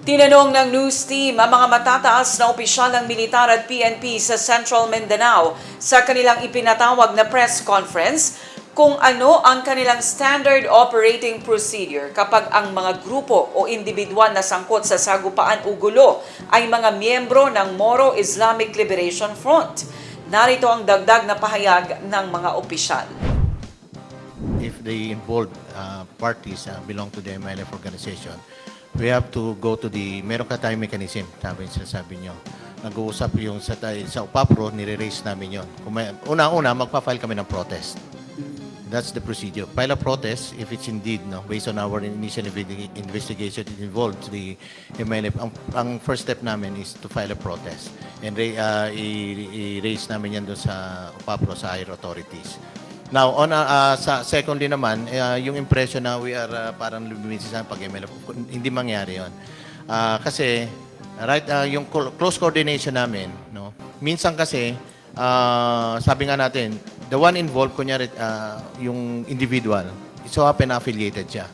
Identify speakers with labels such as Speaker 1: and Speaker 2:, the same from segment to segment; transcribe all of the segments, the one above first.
Speaker 1: Tinanong ng news team ang mga matataas na opisyal ng militar at PNP sa Central Mindanao sa kanilang ipinatawag na press conference kung ano ang kanilang standard operating procedure kapag ang mga grupo o individual na sangkot sa sagupaan o gulo ay mga miyembro ng Moro Islamic Liberation Front. Narito ang dagdag na pahayag ng mga opisyal.
Speaker 2: If the involved parties belong to the MLF organization, we have to go to meron ka tayong mechanism, sabi nyo. Nag-uusap yung sa UPAPRO, nire-raise namin yun. Una-una, magpa-file kami ng protest. That's the procedure. File a protest if it's indeed, based on our initial investigation, it involves the MLF. Ang first step namin is to file a protest. And i-raise namin yan doon sa UPAPRO, sa higher authorities. Now, secondly naman, yung impression na we are parang lumimisisan pag MLF, hindi mangyari yun. Kasi, yung close coordination namin, minsan kasi, sabi nga natin, the one involved, kunyari, yung individual, so happen affiliated siya.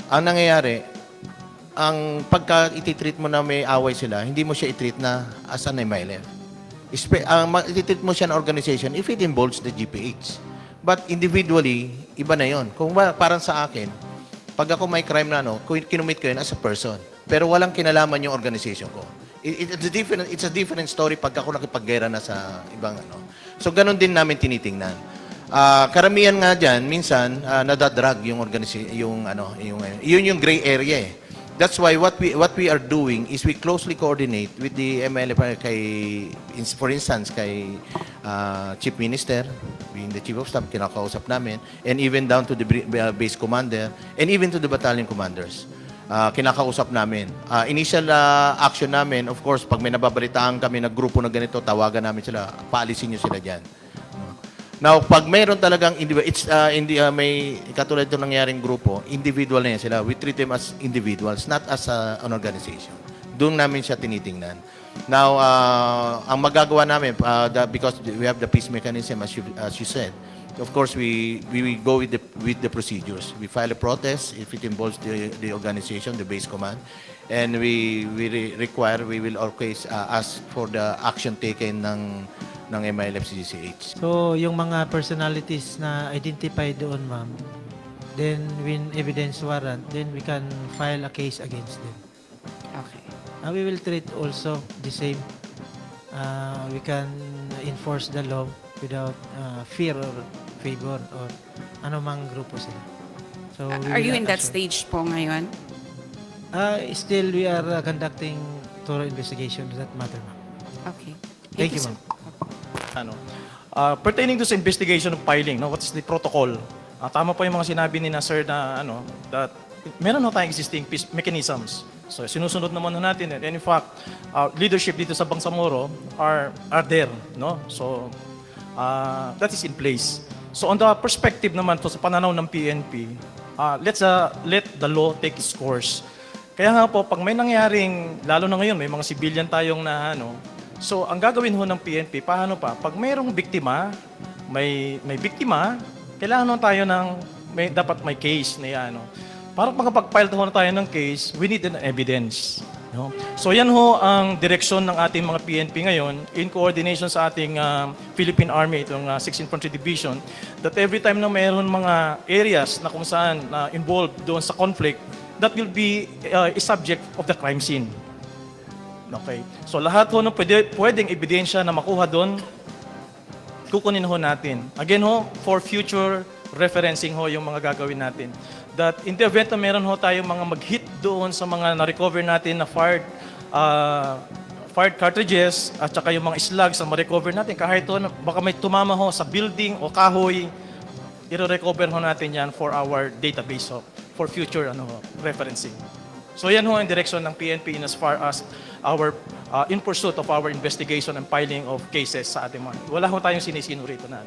Speaker 2: Ang nangyayari, pagka ititreat mo na may away sila, hindi mo siya itreat na as an MLF. Ititreat mo siya na organization if it involves the GPH. But individually, iba na yon. Kung parang sa akin, pag ako may crime na kinumit ko yun as a person. Pero walang kinalaman yung organization ko. It's a different story pag ako nakipaggera na sa ibang So, ganun din namin tinitingnan. Karamihan nga dyan, minsan, nadadrag yung organization, yun yung gray area eh. That's why what we are doing is we closely coordinate with the MLF for instance, kay Chief Minister, being the Chief of Staff, kinakausap namin, and even down to the base commander, and even to the battalion commanders. Kinakausap namin. Initial action namin, of course, pag may nababalitaan kami na grupo na ganito, tawagan namin sila, paalisin nyo sila dyan. Now, pag mayroon talagang may katulad ito nangyaring grupo, individual na yan sila. We treat them as individuals, not as an organization. Doon namin siya tinitingnan. Now, ang magagawa namin, because we have the peace mechanism, as you said, of course, we go with the procedures. We file a protest if it involves the organization, the base command, and we will always ask for the action taken ng MILF-CGCH.
Speaker 3: So, yung mga personalities na identified doon, ma'am, then when evidence warrant, then we can file a case against them.
Speaker 4: Okay.
Speaker 3: We will treat also the same. We can enforce the law without fear or favor or anumang grupo sila. So,
Speaker 4: Are you in that stage po ngayon?
Speaker 3: Still, we are conducting thorough investigation on that matter, ma'am.
Speaker 4: Okay.
Speaker 3: Thank you, ma'am.
Speaker 5: Pertaining to sa investigation of filing, what's the protocol? Tama po yung mga sinabi ni na sir na that meron na tayong existing peace mechanisms. So sinusunod naman natin and in fact, leadership dito sa Bangsamoro are there, So that is in place. So on the perspective naman to sa pananaw ng PNP, let's let the law take its course. Kaya nga po, pag may nangyaring, lalo na ngayon, may mga civilian tayong na so, ang gagawin ho ng PNP, paano pa? Pag mayroong biktima, may biktima, kailangan tayo dapat may case na yan. Para makapag-file na tayo ng case, we need an evidence. So, yan ho ang direksyon ng ating mga PNP ngayon in coordination sa ating Philippine Army, itong 6th Infantry Division, that every time na mayroon mga areas na kung saan involved doon sa conflict, that will be a subject of the crime scene. Okay. So lahat ho ng pwedeng ebidensya na makuha doon, kukunin ho natin. Again ho, for future referencing ho yung mga gagawin natin. That in the event na meron ho tayong mga mag-hit doon sa mga na-recover natin na fired cartridges at saka yung mga slugs na ma-recover natin, kahit ho, baka may tumama ho sa building o kahoy, i-recover ho natin yan for our database ho, for future referencing. So yan ho ang direksyon ng PNP in as far as our in pursuit of our investigation and filing of cases sa ating mga. Wala ho tayong sinisino rito na